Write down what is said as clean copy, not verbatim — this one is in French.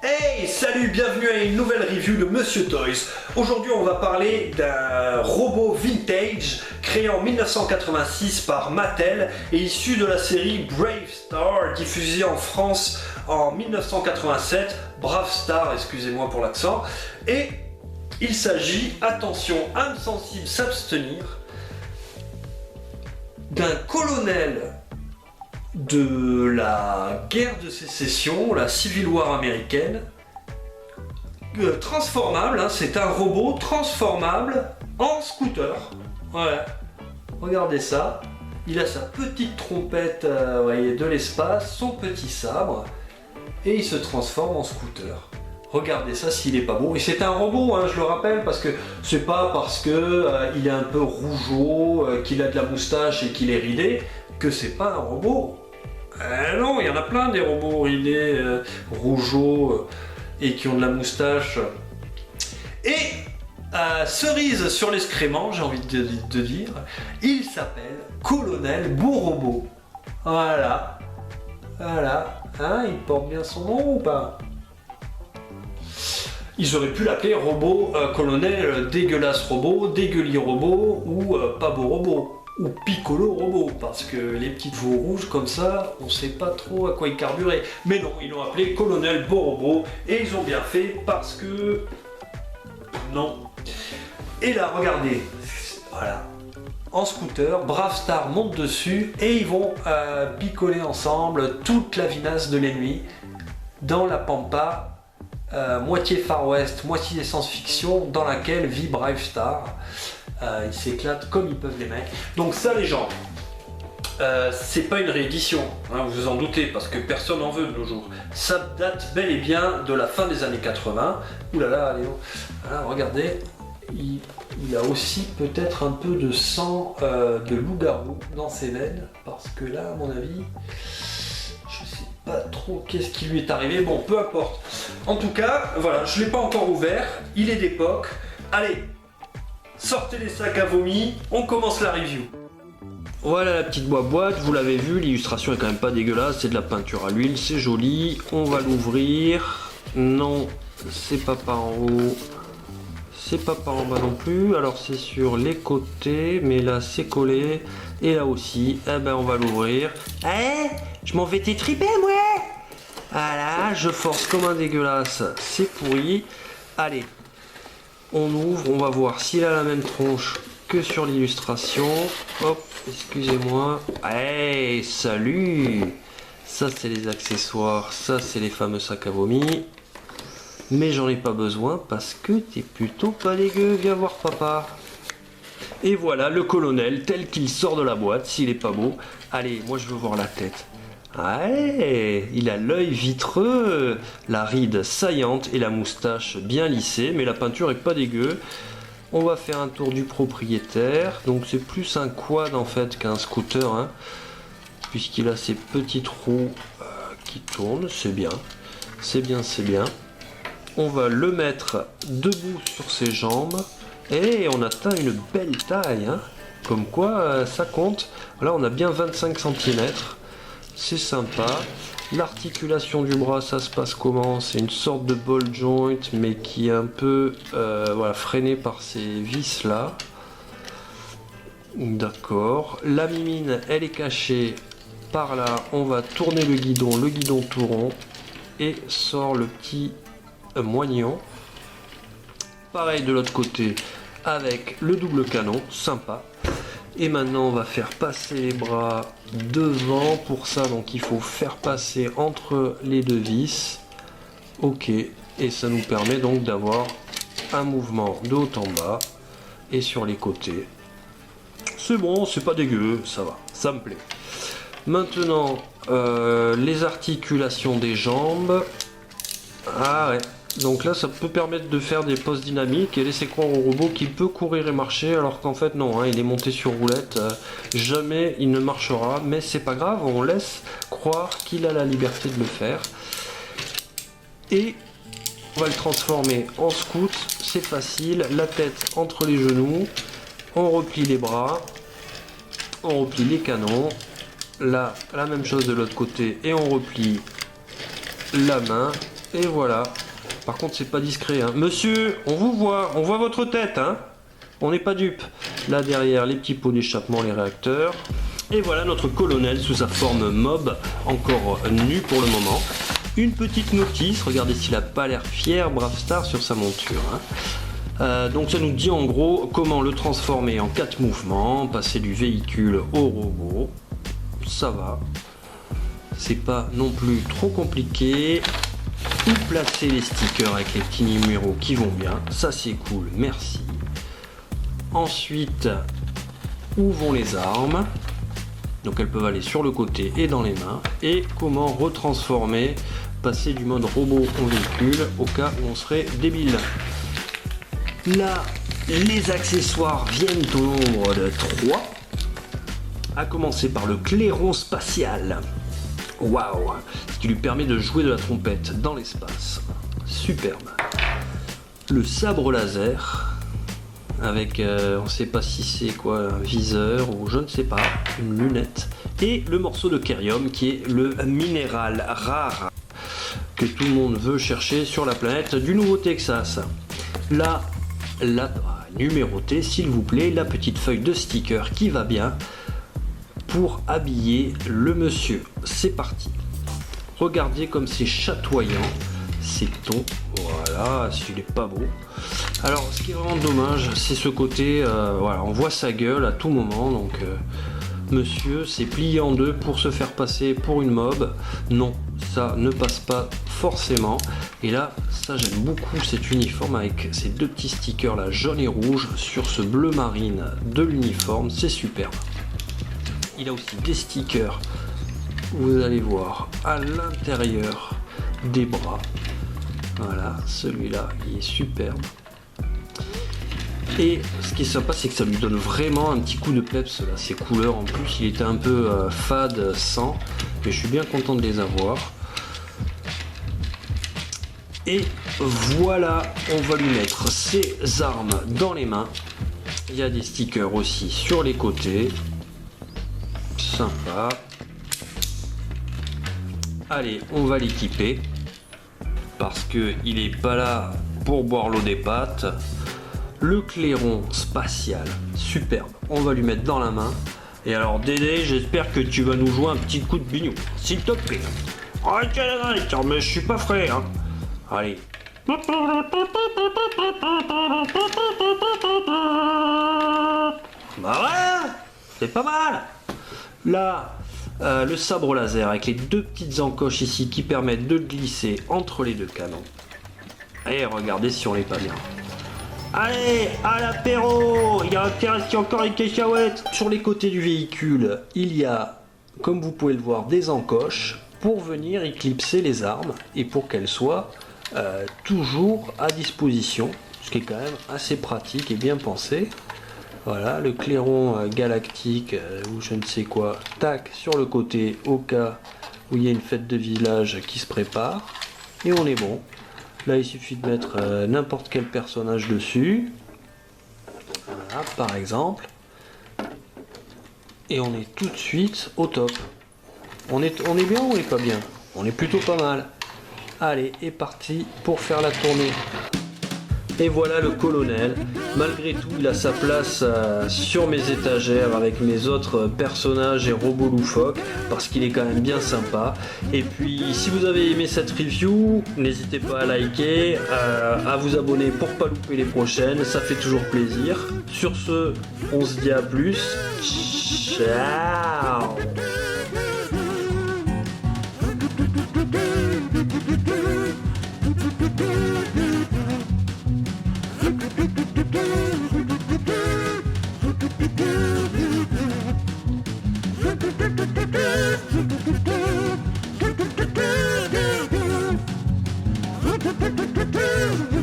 Hey, salut, bienvenue à une nouvelle review de Monsieur Toys. Aujourd'hui, on va parler d'un robot vintage créé en 1986 par Mattel et issu de la série Brave Star, diffusée en France en 1987. Brave Star, excusez-moi pour l'accent. Et il s'agit, attention, âme sensible s'abstenir, d'un colonel de la guerre de sécession, la Civil War américaine, transformable, hein, c'est un robot transformable en scooter. Voilà, regardez ça, il a sa petite trompette voyez, de l'espace, son petit sabre, et il se transforme en scooter. Regardez ça s'il est pas beau. Et c'est un robot, hein, je le rappelle, parce que c'est pas parce que il est un peu rougeau, qu'il a de la moustache et qu'il est ridé, que c'est pas un robot. Non, il y en a plein des robots ridés, rougeaux et qui ont de la moustache. Et cerise sur l'excrément, j'ai envie de dire, il s'appelle Colonel Beau Robot. Voilà, voilà, hein, il porte bien son nom ou pas? Ils auraient pu l'appeler robot colonel dégueulasse robot, dégueulis robot ou pas beau robot. Ou piccolo robot, parce que les petites veaux rouges comme ça, on sait pas trop à quoi ils carburaient. Mais non, ils l'ont appelé Colonel Beau Robot, et ils ont bien fait parce que... non. Et là, regardez, voilà, en scooter, Brave Star monte dessus, et ils vont picoler ensemble toute la vinasse de l'ennemi dans la pampa, moitié Far West, moitié science-fiction, dans laquelle vit Brave Star. Ils s'éclatent comme ils peuvent les mecs. Donc ça les gens, c'est pas une réédition, hein, vous vous en doutez, parce que personne n'en veut de nos jours. Ça date bel et bien de la fin des années 80. Ouh là là, Léo. Voilà, regardez, il a aussi peut-être un peu de sang de loup-garou dans ses veines, parce que là, à mon avis, je sais pas trop qu'est-ce qui lui est arrivé. Bon, peu importe. En tout cas, voilà, je l'ai pas encore ouvert, il est d'époque. Allez, sortez les sacs à vomi, on commence la review. Voilà la petite boîte, vous l'avez vu, l'illustration est quand même pas dégueulasse, c'est de la peinture à l'huile, c'est joli. On va l'ouvrir. Non, c'est pas par en haut, c'est pas par en bas non plus. Alors c'est sur les côtés, mais là c'est collé. Et là aussi, eh ben on va l'ouvrir. Eh, je m'en vais t'étriper moi. Voilà, je force comme un dégueulasse, c'est pourri. Allez. On ouvre, on va voir s'il a la même tronche que sur l'illustration. Hop, excusez-moi. Hey, salut! Ça, c'est les accessoires. Ça, c'est les fameux sacs à vomi. Mais j'en ai pas besoin parce que t'es plutôt pas dégueu. Viens voir papa. Et voilà le colonel tel qu'il sort de la boîte. S'il est pas beau. Allez, moi je veux voir la tête. Ouais, il a l'œil vitreux, la ride saillante et la moustache bien lissée, mais la peinture est pas dégueu. On va faire un tour du propriétaire, donc c'est plus un quad en fait qu'un scooter, hein, puisqu'il a ses petites roues qui tournent, c'est bien, c'est bien, c'est bien. On va le mettre debout sur ses jambes, et on atteint une belle taille, hein, comme quoi ça compte. Là on a bien 25 cm. C'est sympa. L'articulation du bras, ça se passe comment? C'est une sorte de ball joint, mais qui est un peu voilà, freiné par ces vis là. D'accord. La mimine, elle est cachée par là. On va tourner le guidon tout rond, et sort le petit moignon. Pareil de l'autre côté avec le double canon, sympa. Et maintenant on va faire passer les bras devant. Pour ça donc il faut faire passer entre les deux vis. Ok, et ça nous permet donc d'avoir un mouvement de haut en bas et sur les côtés. C'est bon, c'est pas dégueu, ça va, ça me plaît. Maintenant les articulations des jambes. Ah ouais. Donc là ça peut permettre de faire des poses dynamiques et laisser croire au robot qu'il peut courir et marcher, alors qu'en fait non, hein, il est monté sur roulette, jamais il ne marchera, mais c'est pas grave, on laisse croire qu'il a la liberté de le faire. Et on va le transformer en scout, c'est facile, la tête entre les genoux, on replie les bras, on replie les canons, là la même chose de l'autre côté et on replie la main. Et voilà. Par contre, c'est pas discret. Hein. Monsieur, on vous voit. On voit votre tête. Hein. On n'est pas dupe. Là derrière, les petits pots d'échappement, les réacteurs. Et voilà notre colonel sous sa forme mob, encore nu pour le moment. Une petite notice, regardez s'il a pas l'air fier, Bravestar, sur sa monture. Hein. Donc ça nous dit en gros comment le transformer en 4 mouvements, passer du véhicule au robot. Ça va. C'est pas non plus trop compliqué. Où placer les stickers avec les petits numéros qui vont bien. Ça c'est cool, merci. Ensuite, où vont les armes? Donc elles peuvent aller sur le côté et dans les mains. Et comment retransformer, passer du mode robot au véhicule au cas où on serait débile. Là, les accessoires viennent au nombre de 3. À commencer par le clairon spatial. Waouh! Ce qui lui permet de jouer de la trompette dans l'espace. Superbe. Le sabre laser. Avec, on ne sait pas si c'est quoi, un viseur ou je ne sais pas, une lunette. Et le morceau de Kerium qui est le minéral rare que tout le monde veut chercher sur la planète du Nouveau-Texas. Là, numérotez s'il vous plaît, la petite feuille de sticker qui va bien pour habiller le monsieur. C'est parti. Regardez comme c'est chatoyant, c'est ton. Voilà, s'il est pas beau. Alors, ce qui est vraiment dommage, c'est ce côté, voilà, on voit sa gueule à tout moment, donc monsieur s'est plié en deux pour se faire passer pour une mob. Non, ça ne passe pas forcément. Et là, ça j'aime beaucoup cet uniforme avec ces deux petits stickers là, jaune et rouge, sur ce bleu marine de l'uniforme, c'est superbe. Il a aussi des stickers, vous allez voir, à l'intérieur des bras. Voilà, celui-là, il est superbe. Et ce qui est sympa, c'est que ça lui donne vraiment un petit coup de peps, là, ces couleurs. En plus, il était un peu fade, sans, mais je suis bien content de les avoir. Et voilà, on va lui mettre ses armes dans les mains. Il y a des stickers aussi sur les côtés. Sympa. Allez, on va l'équiper. Parce qu'il n'est pas là pour boire l'eau des pâtes. Le clairon spatial, superbe. On va lui mettre dans la main. Et alors Dédé, j'espère que tu vas nous jouer un petit coup de bignou, s'il te plaît. Ok, mais je suis pas frais, hein. Allez. Bah ouais, c'est pas mal. Là, le sabre laser avec les deux petites encoches ici qui permettent de glisser entre les deux canons. Et regardez si on n'est pas bien. Allez, à l'apéro! Il y a encore une cacahuète. Sur les côtés du véhicule, il y a, comme vous pouvez le voir, des encoches pour venir éclipser les armes et pour qu'elles soient toujours à disposition, ce qui est quand même assez pratique et bien pensé. Voilà, le clairon galactique ou je ne sais quoi, tac, sur le côté au cas où il y a une fête de village qui se prépare. Et on est bon. Là, il suffit de mettre n'importe quel personnage dessus. Voilà, par exemple. Et on est tout de suite au top. On est bien ou on n'est pas bien? On est plutôt pas mal. Allez, est parti pour faire la tournée. Et voilà le colonel. Malgré tout, il a sa place sur mes étagères avec mes autres personnages et robots loufoques parce qu'il est quand même bien sympa. Et puis, si vous avez aimé cette review, n'hésitez pas à liker, à vous abonner pour pas louper les prochaines. Ça fait toujours plaisir. Sur ce, on se dit à plus. Ciao. Do